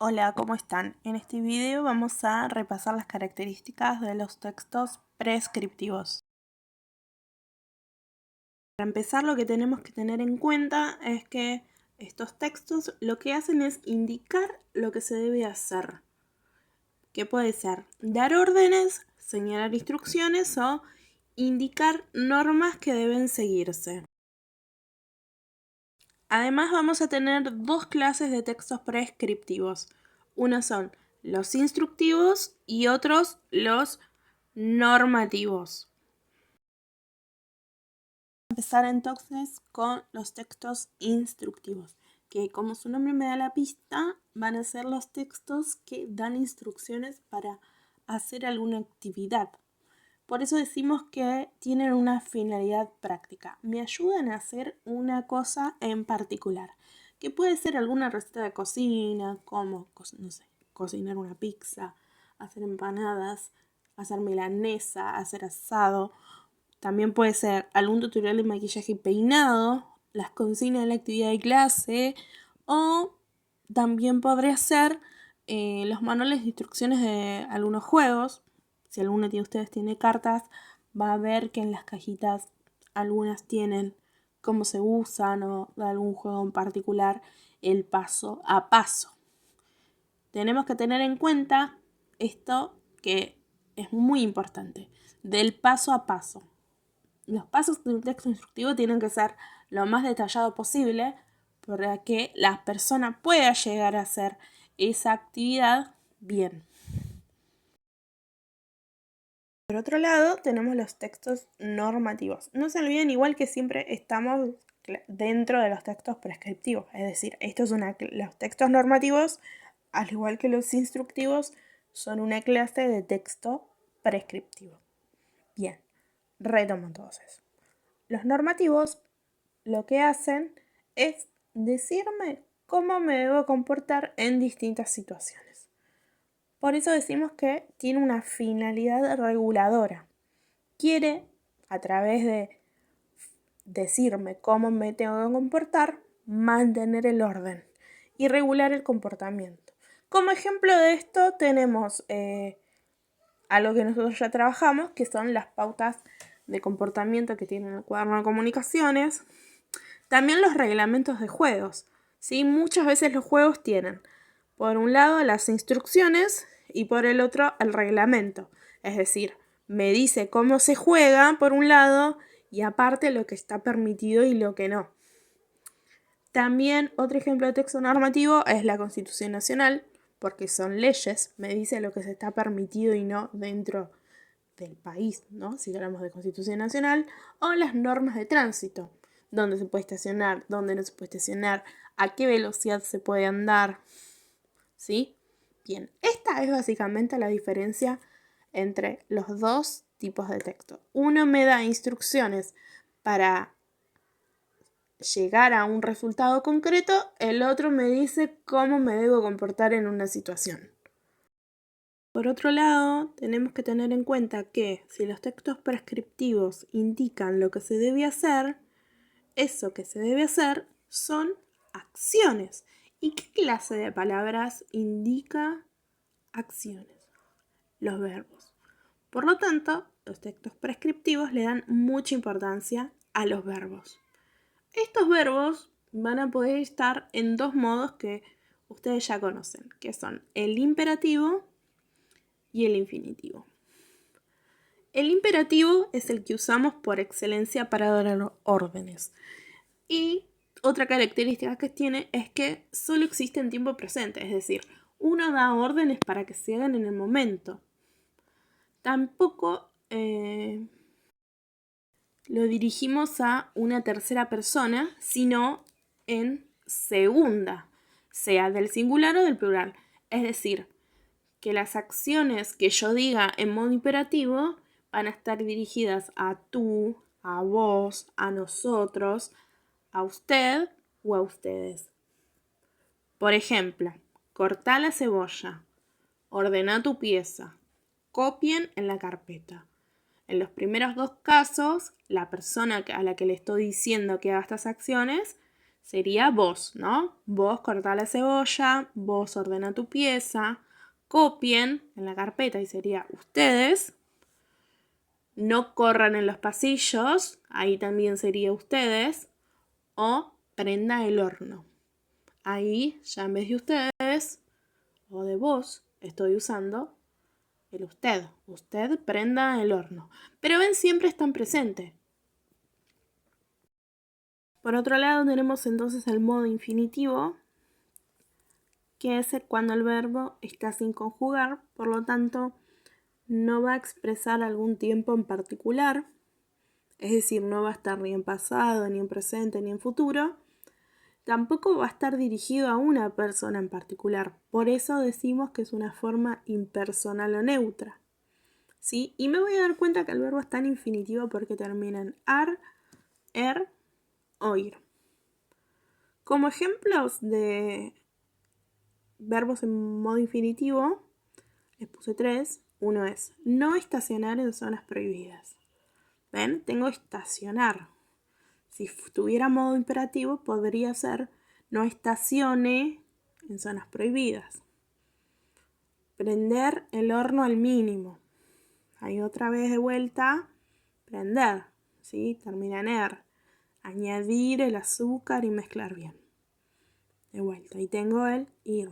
Hola, ¿cómo están? En este video vamos a repasar las características de los textos prescriptivos. Para empezar, lo que tenemos que tener en cuenta es que estos textos lo que hacen es indicar lo que se debe hacer. Que puede ser dar órdenes, señalar instrucciones o indicar normas que deben seguirse. Además vamos a tener dos clases de textos prescriptivos. Unos son los instructivos y otros los normativos. Vamos a empezar entonces con los textos instructivos, que como su nombre me da la pista, van a ser los textos que dan instrucciones para hacer alguna actividad. Por eso decimos que tienen una finalidad práctica. Me ayudan a hacer una cosa en particular, que puede ser alguna receta de cocina, como, no sé, cocinar una pizza, hacer empanadas, hacer milanesa, hacer asado. También puede ser algún tutorial de maquillaje y peinado, las consignas de la actividad de clase, o también podría ser los manuales de instrucciones de algunos juegos. Si alguno de ustedes tiene cartas, va a ver que en las cajitas algunas tienen cómo se usan o de algún juego en particular el paso a paso. Tenemos que tener en cuenta esto que es muy importante, del paso a paso. Los pasos de un texto instructivo tienen que ser lo más detallado posible para que la persona pueda llegar a hacer esa actividad bien. Por otro lado, tenemos los textos normativos. No se olviden igual que siempre estamos dentro de los textos prescriptivos. Es decir, los textos normativos, al igual que los instructivos, son una clase de texto prescriptivo. Bien, retomo entonces. Los normativos lo que hacen es decirme cómo me debo comportar en distintas situaciones. Por eso decimos que tiene una finalidad reguladora. Quiere, a través de decirme cómo me tengo que comportar, mantener el orden y regular el comportamiento. Como ejemplo de esto tenemos algo que nosotros ya trabajamos, que son las pautas de comportamiento que tiene el cuaderno de comunicaciones. También los reglamentos de juegos, ¿sí? Muchas veces los juegos tienen, por un lado, las instrucciones y por el otro, el reglamento. Es decir, me dice cómo se juega, por un lado, y aparte lo que está permitido y lo que no. También otro ejemplo de texto normativo es la Constitución Nacional, porque son leyes, me dice lo que se está permitido y no dentro del país, ¿no? Si hablamos de Constitución Nacional, o las normas de tránsito, dónde se puede estacionar, dónde no se puede estacionar, a qué velocidad se puede andar, ¿sí? Bien, esta es básicamente la diferencia entre los dos tipos de texto. Uno me da instrucciones para llegar a un resultado concreto, el otro me dice cómo me debo comportar en una situación. Por otro lado, tenemos que tener en cuenta que si los textos prescriptivos indican lo que se debe hacer, eso que se debe hacer son acciones. ¿Y qué clase de palabras indica acciones? Los verbos. Por lo tanto, los textos prescriptivos le dan mucha importancia a los verbos. Estos verbos van a poder estar en dos modos que ustedes ya conocen, que son el imperativo y el infinitivo. El imperativo es el que usamos por excelencia para dar órdenes. Y otra característica que tiene es que solo existe en tiempo presente, es decir, uno da órdenes para que se hagan en el momento. Tampoco lo dirigimos a una tercera persona, sino en segunda, sea del singular o del plural. Es decir, que las acciones que yo diga en modo imperativo van a estar dirigidas a tú, a vos, a nosotros, a usted o a ustedes. Por ejemplo, cortá la cebolla, ordena tu pieza, copien en la carpeta. En los primeros dos casos, la persona a la que le estoy diciendo que haga estas acciones sería vos, ¿no? Vos cortá la cebolla, vos ordena tu pieza, copien en la carpeta y sería ustedes. No corran en los pasillos, ahí también sería ustedes. O prenda el horno. Ahí ya en vez de ustedes o de vos estoy usando el usted. Usted prenda el horno. Pero ven, siempre están presentes. Por otro lado tenemos entonces el modo infinitivo, que es cuando el verbo está sin conjugar, por lo tanto no va a expresar algún tiempo en particular, es decir, no va a estar ni en pasado, ni en presente, ni en futuro. Tampoco va a estar dirigido a una persona en particular, por eso decimos que es una forma impersonal o neutra, ¿sí? Y me voy a dar cuenta que el verbo está en infinitivo porque termina en ar, er o ir. Como ejemplos de verbos en modo infinitivo, les puse 3. Uno es no estacionar en zonas prohibidas. ¿Ven? Tengo estacionar. Si tuviera modo imperativo, podría ser no estacione en zonas prohibidas. Prender el horno al mínimo. Ahí otra vez de vuelta, prender, ¿sí? Termina en er. Añadir el azúcar y mezclar bien. De vuelta, y tengo el ir.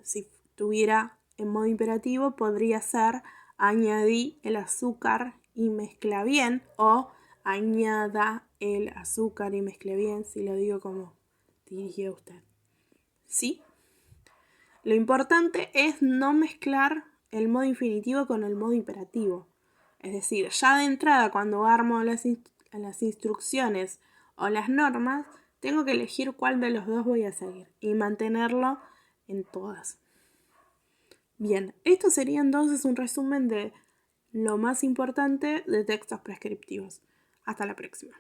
Si tuviera en modo imperativo, podría ser añadí el azúcar y mezcla bien, o añada el azúcar y mezcle bien, si lo digo como dirigido a usted. ¿Sí? Lo importante es no mezclar el modo infinitivo con el modo imperativo. Es decir, ya de entrada, cuando armo las instrucciones o las normas, tengo que elegir cuál de los dos voy a seguir y mantenerlo en todas. Bien, esto sería entonces un resumen de lo más importante de textos prescriptivos. Hasta la próxima.